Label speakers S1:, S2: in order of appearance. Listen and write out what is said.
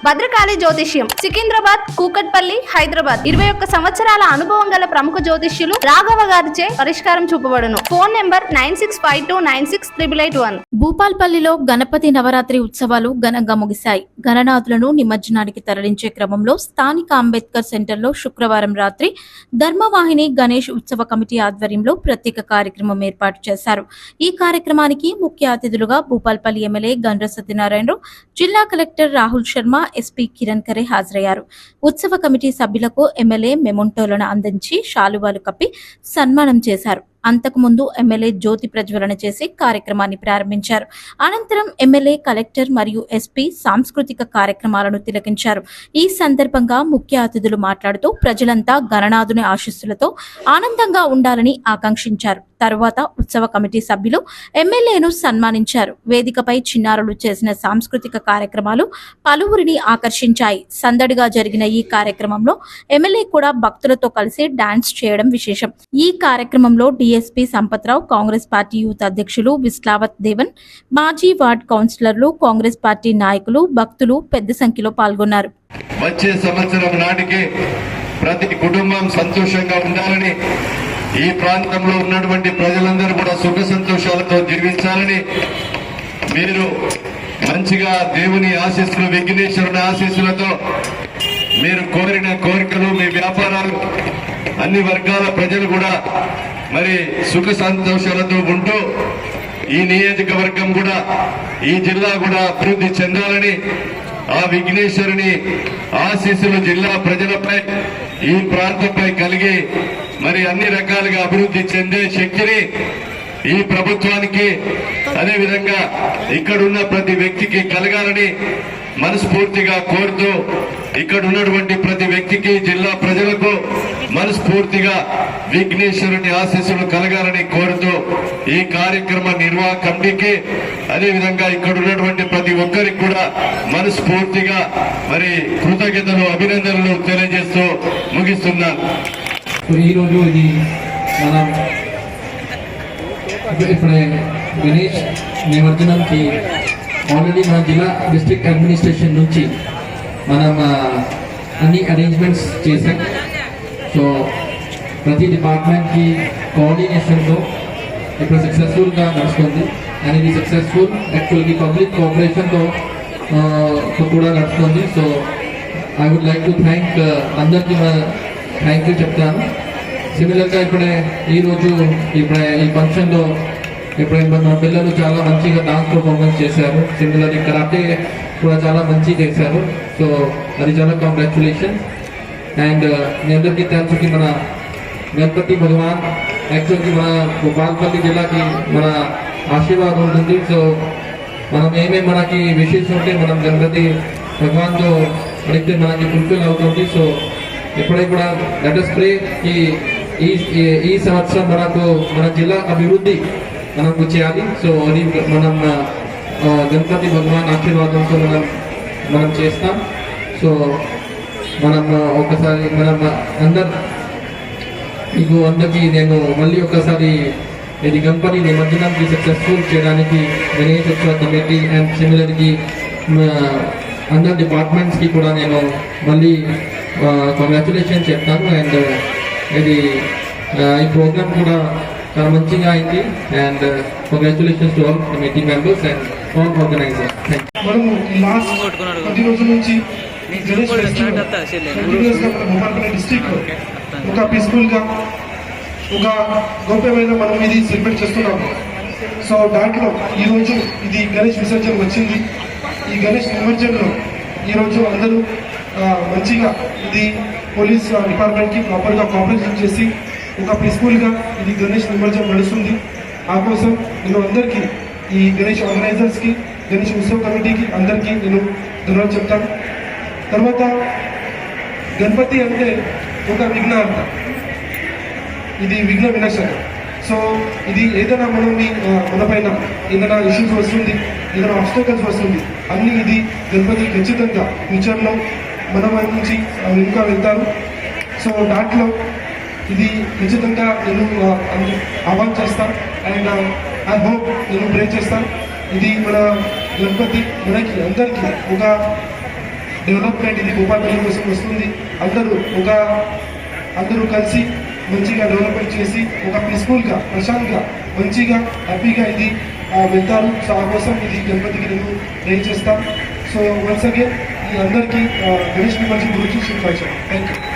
S1: భద్రకాళి జ్యోతిష్యం సికింద్రాబాద్, కూకట్పల్లి, హైదరాబాద్. 21 సంవత్సరాల అనుభవం గల ప్రముఖ జ్యోతిష్యులు రాఘవ గారిచే పరిష్కారం చూపబడును. Phone number 9652968881.
S2: భూపాల్పల్లిలో గణపతి నవరాత్రి ఉత్సవాలు ఘనంగా ముగిశాయి. గణనాథులను నిమజ్జనానికి తరలించే క్రమంలో స్థానిక అంబేద్కర్ సెంటర్లో శుక్రవారం రాత్రి ధర్మవాహిని గణేష్ ఉత్సవ కమిటీ ఆధ్వర్యంలో ప్రత్యేక కార్యక్రమం ఏర్పాటు చేశారు. ఈ కార్యక్రమానికి ముఖ్య అతిథులుగా భూపాల్పల్లి ఎమ్మెల్యే గండ్ర సత్యనారాయణరావు, జిల్లా కలెక్టర్ రాహుల్ శర్మ, ఎస్పీ కిరణ్ ఖరే హాజరయ్యారు. ఉత్సవ కమిటీ సభ్యులకు ఎమ్మెల్యే మెమొంటోలను అందించి శాలువాలు కప్పి సన్మానం చేశారు. అంతకుముందు ఎమ్మెల్యే జ్యోతి ప్రజ్వలన చేసి కార్యక్రమాన్ని ప్రారంభించారు. అనంతరం ఎమ్మెల్యే, కలెక్టర్ మరియు ఎస్పీ సాంస్కృతిక కార్యక్రమాలను తిలకించారు. ఈ సందర్భంగా ముఖ్య అతిథులు మాట్లాడుతూ ప్రజలంతా గణనాథుని ఆశీస్సులతో ఆనందంగా ఉండాలని ఆకాంక్షించారు. తరువాత ఉత్సవ కమిటీ సభ్యులు ఎమ్మెల్యేను సన్మానించారు. వేదికపై చిన్నారులు చేసిన సాంస్కృతిక కార్యక్రమాలు పలువురిని ఆకర్షించాయి. సందడిగా జరిగిన ఈ కార్యక్రమంలో ఎమ్మెల్యే కూడా భక్తులతో కలిసి డాన్స్ చేయడం విశేషం. ఈ కార్యక్రమంలో DSP Sampath Rao, Congress party youth అధ్యక్షులు విస్లావత్ దేవన్, మాజీ వార్డ్ కౌన్సిలర్లు, కాంగ్రెస్ పార్టీ నాయకులు, భక్తులు పెద్ద సంఖ్యలో పాల్గొన్నారు.
S3: వచ్చే సంవత్సరం నాటికి ప్రతి కుటుంబం సంతోషంగా ఉండాలని, ఈ ప్రాంతంలో ఉన్నటువంటి ప్రజలందరూ కూడా సుఖ సంతోషాలతో జీవించాలని, మీరు మంచిగా దేవుని ఆశీస్సులు, విఘ్నేశ్వరుని ఆశీస్సులతో మీరు కోరిన కోరికలు, మీ వ్యాపారాలు, అన్ని వర్గాల ప్రజలు కూడా మరి సుఖ సంతోషాలతో ఉంటూ ఈ నియోజకవర్గం కూడా, ఈ జిల్లా కూడా అభివృద్ధి చెందాలని, ఆ విఘ్నేశ్వరుని ఆశీస్సులు జిల్లా ప్రజలపై, ఈ ప్రాంతంపై కలిగి మరి అన్ని రకాలుగా అభివృద్ధి చెందే శక్తిని ఈ ప్రభుత్వానికి, అదేవిధంగా ఇక్కడున్న ప్రతి వ్యక్తికి కలగాలని మనస్ఫూర్తిగా కోరుతూ, ఇక్కడ ఉన్నటువంటి ప్రతి వ్యక్తికి, జిల్లా ప్రజలకు మనస్ఫూర్తిగా విఘ్నేశ్వరుని ఆశీస్సులు కలగాలని కోరుతూ ఈ కార్యక్రమ నిర్వాహక కమిటీకి, అదేవిధంగా ఇక్కడ ఉన్నటువంటి ప్రతి ఒక్కరికి కూడా మనస్ఫూర్తిగా మరి కృతజ్ఞతలు, అభినందనలు తెలియజేస్తూ ముగిస్తున్నాను.
S4: ఈరోజు ఇది మనం ఇప్పుడే గణేష్ నిమజ్జనంకి ఆల్రెడీ మన జిల్లా డిస్ట్రిక్ట్ అడ్మినిస్ట్రేషన్ నుంచి మనం అన్ని అరేంజ్మెంట్స్ చేశాం. సో ప్రతి డిపార్ట్మెంట్కి కోఆర్డినేషన్తో ఇప్పుడు సక్సెస్ఫుల్గా నడుస్తుంది. అండ్ ఇది సక్సెస్ఫుల్ యాక్చువల్గా పబ్లిక్ కోఆపరేషన్తో కూడా నడుస్తుంది. So I would like to thank అందరికీ థ్యాంక్ యూ చెప్తాను. సిమిలర్గా ఈరోజు ఈ ఫంక్షన్లో మన పిల్లలు చాలా మంచిగా డాన్స్ పర్ఫార్మెన్స్ చేశారు. సిమిలర్లీ కరాటే కూడా చాలా మంచిగా చేశారు. సో అది చాలా కంగ్రాచులేషన్. అండ్ మీ అందరికీ తెలుసుకి మన గణపతి భగవాన్ యాక్చువల్గా మన భూపాల్పల్లి జిల్లాకి మన ఆశీర్వాదం ఉంటుంది. సో మనం ఏమేమి మనకి విషెస్ ఉంటే మనం గణపతి భగవాన్తో అడిగితే మనకి ఫుల్ఫిల్ అవుతుంది. సో ఇప్పుడే కూడా లెట్ us pray ఈ సంవత్సరం మన జిల్లా అభివృద్ధి మనకు చేయాలి. సో అది మనం గణపతి భగవాన్ ఆశీర్వాదంతో మనం చేస్తాం. సో మనం ఒకసారి మీకు అందరికీ నేను మళ్ళీ ఒకసారి ఇది గణపతి నిమజ్జనానికి సక్సెస్ఫుల్ చేయడానికి గణేష్ ఉత్సవ కమిటీ అండ్ సిమిలర్కి అందరు డిపార్ట్మెంట్స్కి కూడా నేను మళ్ళీ కంగ్రాచులేషన్ చెప్తాను. అండ్ ఇది ఈ ప్రోగ్రామ్ కూడా చాలా మంచిగా అయింది. And congratulations to all committee members and all organisers.
S5: మనము లాస్ట్ 10 రోజుల నుంచి గణేష్ ఫెస్టివల్ కంటిన్యూస్గా మన భూపాల్పల్లి డిస్ట్రిక్ట్లో ఒక పీస్ఫుల్గా, ఒక గౌప్యమైన మనం ఇది సెలబ్రేట్ చేస్తున్నాము. సో దాంట్లో ఈరోజు ఇది గణేష్ విసర్జన వచ్చింది. ఈ గణేష్ నిమజ్జనలో ఈరోజు అందరూ మంచిగా ఇది పోలీస్ డిపార్ట్మెంట్కి ప్రాపర్గా కోఆపరేషన్ చేసి ఒక పీస్ఫుల్గా ఇది గణేష్ నిమజ్జనం నడుస్తుంది. ఆ కోసం నేను అందరికీ, ఈ గణేష్ ఆర్గనైజర్స్కి, గణేష్ ఉత్సవ కమిటీకి అందరికీ నేను ధన్యవాదాలు చెప్తాను. తర్వాత గణపతి అంటే ఒక విఘ్నార్థ, ఇది విఘ్న వినాశక. సో ఇది ఏదైనా మన పైన ఏదైనా ఇష్యూస్ వస్తుంది, ఏదైనా ఆబ్స్టకల్స్ వస్తుంది, అన్నీ ఇది గణపతి ఖచ్చితంగా ఫ్యూచర్లో మన వైపు నుంచి ఇంకా వెళ్తారు. సో దాంట్లో ఇది ఖచ్చితంగా నేను ఆహ్వాన్ చేస్తాను. అండ్ ఐ హోప్ నేను ప్రే చేస్తాను. ఇది మన గణపతి మనకి అందరికీ ఒక డెవలప్మెంట్ ఇది భూపాలపల్లి కోసం వస్తుంది. అందరూ కలిసి మంచిగా డెవలప్మెంట్ చేసి ఒక పీస్ఫుల్గా, ప్రశాంతంగా, మంచిగా, హ్యాపీగా ఇది వెళ్తారు. సో ఆ కోసం ఇది గణపతికి నేను ప్రే చేస్తాం. సో వన్స్ అగైన్ ఈ అందరికీ గణేష్ నిమజ్జనం గురించి శుభాకాంక్షలు. Thank you.